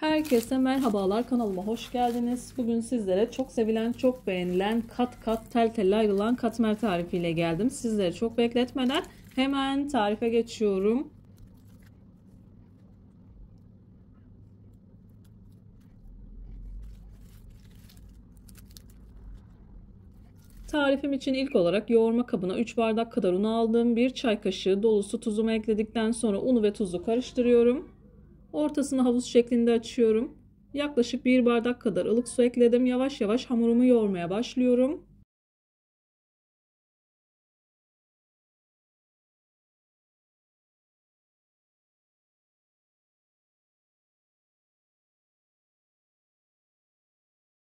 Herkese merhabalar, kanalıma hoş geldiniz. Bugün sizlere çok sevilen, çok beğenilen, kat kat tel tel ayrılan katmer tarifiyle geldim. Sizleri çok bekletmeden hemen tarife geçiyorum. Tarifim için ilk olarak yoğurma kabına 3 bardak kadar un aldım. 1 çay kaşığı dolusu tuzumu ekledikten sonra unu ve tuzu karıştırıyorum. Ortasını havuz şeklinde açıyorum. Yaklaşık 1 bardak kadar ılık su ekledim. Yavaş yavaş hamurumu yoğurmaya başlıyorum.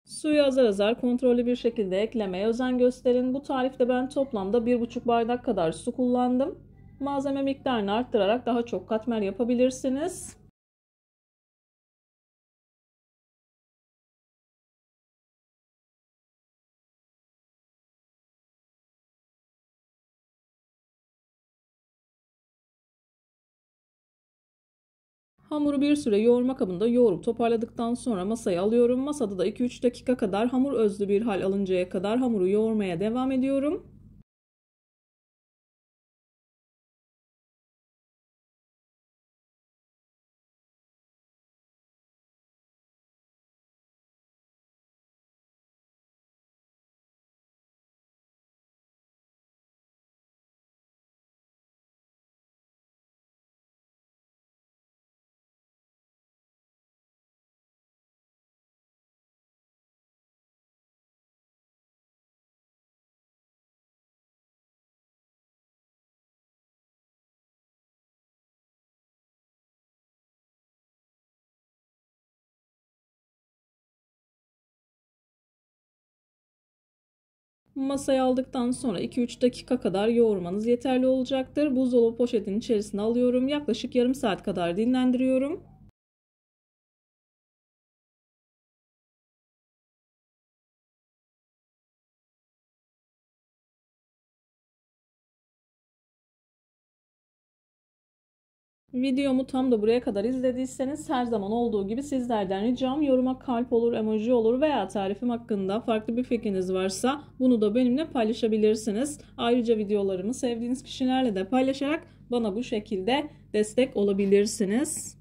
Suyu azar azar kontrollü bir şekilde eklemeye özen gösterin. Bu tarifte ben toplamda 1,5 bardak kadar su kullandım. Malzeme miktarını arttırarak daha çok katmer yapabilirsiniz. Hamuru bir süre yoğurma kabında yoğurup toparladıktan sonra masaya alıyorum. Masada da 2-3 dakika kadar hamur özlü bir hal alıncaya kadar hamuru yoğurmaya devam ediyorum. Masaya aldıktan sonra 2-3 dakika kadar yoğurmanız yeterli olacaktır. Buzdolabı poşetinin içerisine alıyorum. Yaklaşık yarım saat kadar dinlendiriyorum. Videomu tam da buraya kadar izlediyseniz her zaman olduğu gibi sizlerden ricam yoruma kalp olur, emoji olur veya tarifim hakkında farklı bir fikriniz varsa bunu da benimle paylaşabilirsiniz. Ayrıca videolarımı sevdiğiniz kişilerle de paylaşarak bana bu şekilde destek olabilirsiniz.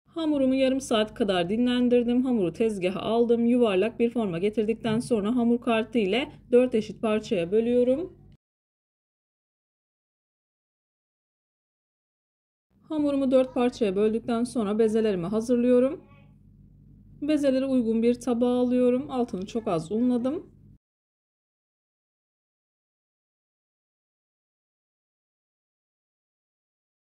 Hamurumu yarım saat kadar dinlendirdim. Hamuru tezgaha aldım. Yuvarlak bir forma getirdikten sonra hamur kartı ile 4 eşit parçaya bölüyorum. Hamurumu 4 parçaya böldükten sonra bezelerimi hazırlıyorum. Bezeleri uygun bir tabağa alıyorum. Altını çok az unladım.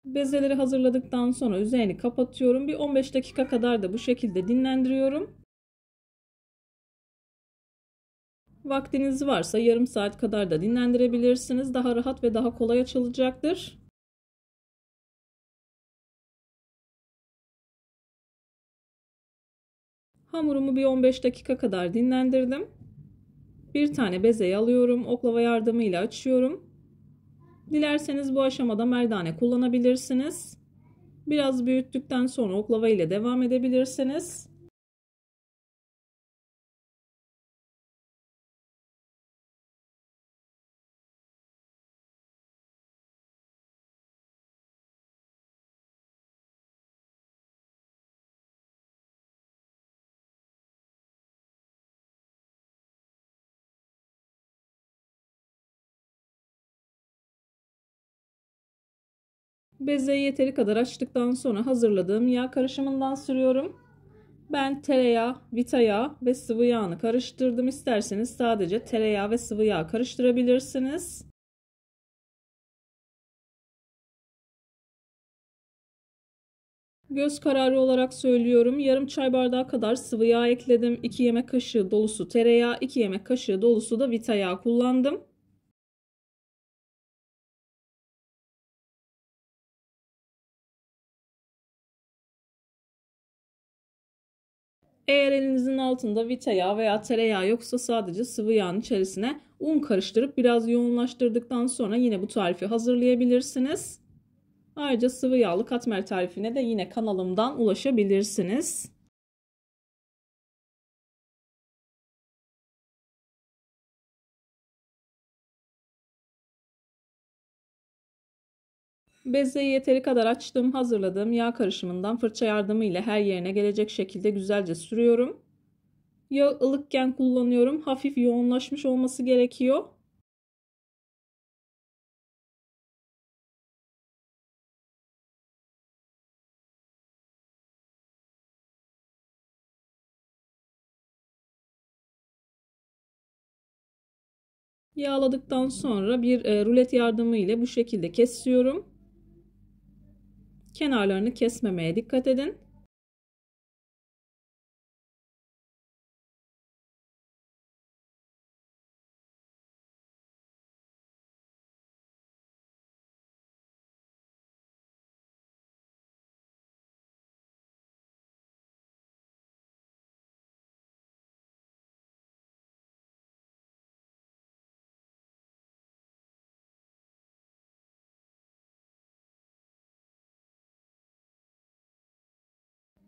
Bezeleri hazırladıktan sonra üzerini kapatıyorum. Bir 15 dakika kadar da bu şekilde dinlendiriyorum. Vaktiniz varsa yarım saat kadar da dinlendirebilirsiniz. Daha rahat ve daha kolay açılacaktır. Hamurumu bir 15 dakika kadar dinlendirdim. Bir tane bezeyi alıyorum. Oklava yardımıyla açıyorum. Dilerseniz bu aşamada merdane kullanabilirsiniz. Biraz büyüttükten sonra oklava ile devam edebilirsiniz. Bezeyi yeteri kadar açtıktan sonra hazırladığım yağ karışımından sürüyorum. Ben tereyağı, vita yağı ve sıvı yağını karıştırdım. İsterseniz sadece tereyağı ve sıvı yağ karıştırabilirsiniz. Göz kararı olarak söylüyorum. Yarım çay bardağı kadar sıvı yağ ekledim. 2 yemek kaşığı dolusu tereyağı, 2 yemek kaşığı dolusu da vita yağı kullandım. Eğer elinizin altında vita yağı veya tereyağı yoksa sadece sıvı yağın içerisine un karıştırıp biraz yoğunlaştırdıktan sonra yine bu tarifi hazırlayabilirsiniz. Ayrıca sıvı yağlı katmer tarifine de yine kanalımdan ulaşabilirsiniz. Bezeyi yeteri kadar açtım. Hazırladığım yağ karışımından fırça yardımıyla her yerine gelecek şekilde güzelce sürüyorum. Yağ ılıkken kullanıyorum. Hafif yoğunlaşmış olması gerekiyor. Yağladıktan sonra bir rulet yardımı ile bu şekilde kesiyorum. Kenarlarını kesmemeye dikkat edin.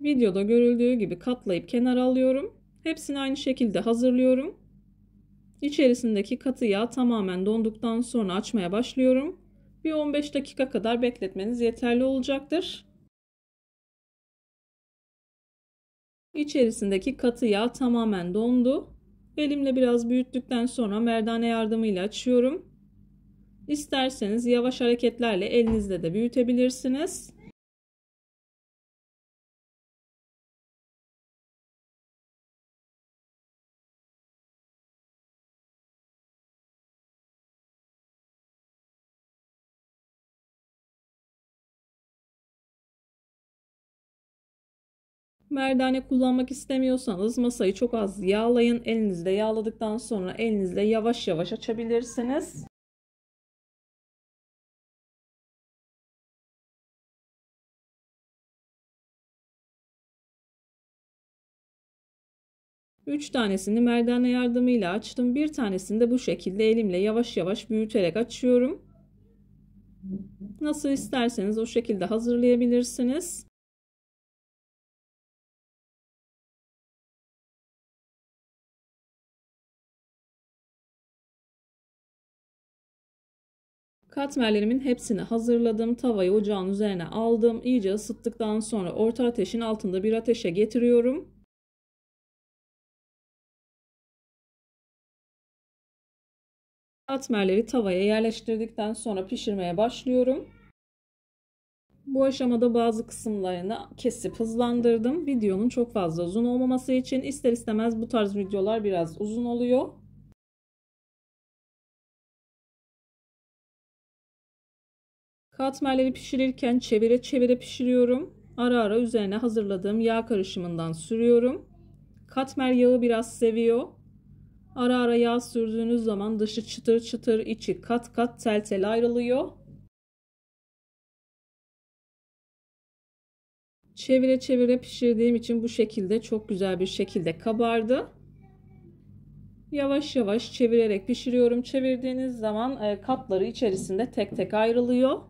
Videoda görüldüğü gibi katlayıp kenara alıyorum. Hepsini aynı şekilde hazırlıyorum. İçerisindeki katı yağ tamamen donduktan sonra açmaya başlıyorum. Bir 15 dakika kadar bekletmeniz yeterli olacaktır. İçerisindeki katı yağ tamamen dondu. Elimle biraz büyüttükten sonra merdane yardımıyla açıyorum. İsterseniz yavaş hareketlerle elinizle de büyütebilirsiniz. Merdane kullanmak istemiyorsanız masayı çok az yağlayın. Elinizle yağladıktan sonra elinizle yavaş yavaş açabilirsiniz. Üç tanesini merdane yardımıyla açtım. Bir tanesini de bu şekilde elimle yavaş yavaş büyüterek açıyorum. Nasıl isterseniz o şekilde hazırlayabilirsiniz. Katmerlerimin hepsini hazırladım. Tavayı ocağın üzerine aldım. İyice ısıttıktan sonra orta ateşin altında bir ateşe getiriyorum. Katmerleri tavaya yerleştirdikten sonra pişirmeye başlıyorum. Bu aşamada bazı kısımlarını kesip hızlandırdım. Videonun çok fazla uzun olmaması için ister istemez bu tarz videolar biraz uzun oluyor. Katmerleri pişirirken çevire çevire pişiriyorum. Ara ara üzerine hazırladığım yağ karışımından sürüyorum. Katmer yağı biraz seviyor. Ara ara yağ sürdüğünüz zaman dışı çıtır çıtır, içi kat kat tel tel ayrılıyor. Çevire çevire pişirdiğim için bu şekilde çok güzel bir şekilde kabardı. Yavaş yavaş çevirerek pişiriyorum. Çevirdiğiniz zaman katları içerisinde tek tek ayrılıyor.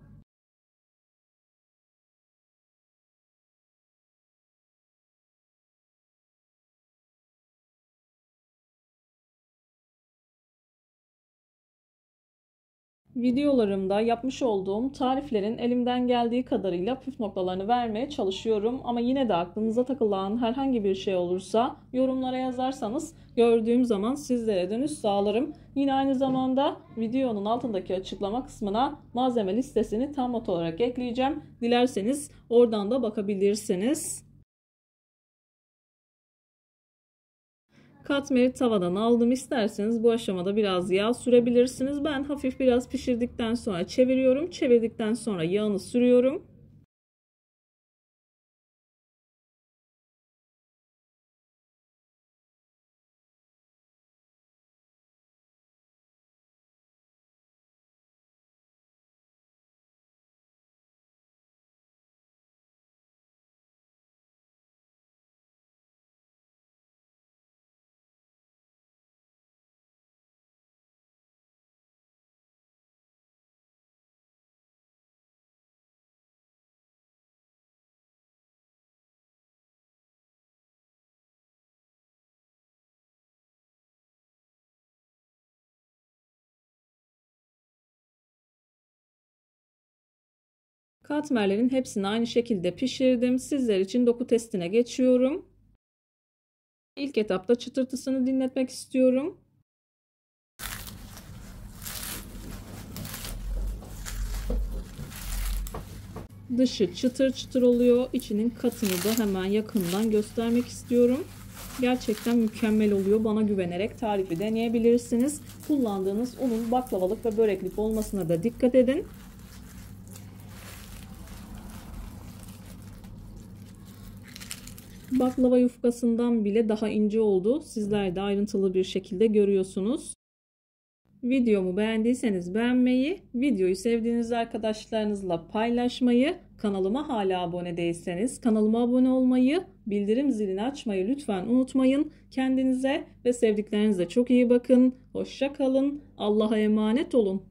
Videolarımda yapmış olduğum tariflerin elimden geldiği kadarıyla püf noktalarını vermeye çalışıyorum. Ama yine de aklınıza takılan herhangi bir şey olursa yorumlara yazarsanız gördüğüm zaman sizlere dönüş sağlarım. Yine aynı zamanda videonun altındaki açıklama kısmına malzeme listesini tam not olarak ekleyeceğim. Dilerseniz oradan da bakabilirsiniz. Katmeri tavadan aldım. İsterseniz bu aşamada biraz yağ sürebilirsiniz. Ben hafif biraz pişirdikten sonra çeviriyorum. Çevirdikten sonra yağını sürüyorum. Katmerlerin hepsini aynı şekilde pişirdim. Sizler için doku testine geçiyorum. İlk etapta çıtırtısını dinletmek istiyorum. Dışı çıtır çıtır oluyor. İçinin katını da hemen yakından göstermek istiyorum. Gerçekten mükemmel oluyor. Bana güvenerek tarifi deneyebilirsiniz. Kullandığınız unun baklavalık ve böreklik olmasına da dikkat edin. Baklava yufkasından bile daha ince oldu. Sizler de ayrıntılı bir şekilde görüyorsunuz. Videomu beğendiyseniz beğenmeyi, videoyu sevdiğiniz arkadaşlarınızla paylaşmayı, kanalıma hala abone değilseniz kanalıma abone olmayı, bildirim zilini açmayı lütfen unutmayın. Kendinize ve sevdiklerinize çok iyi bakın. Hoşça kalın. Allah'a emanet olun.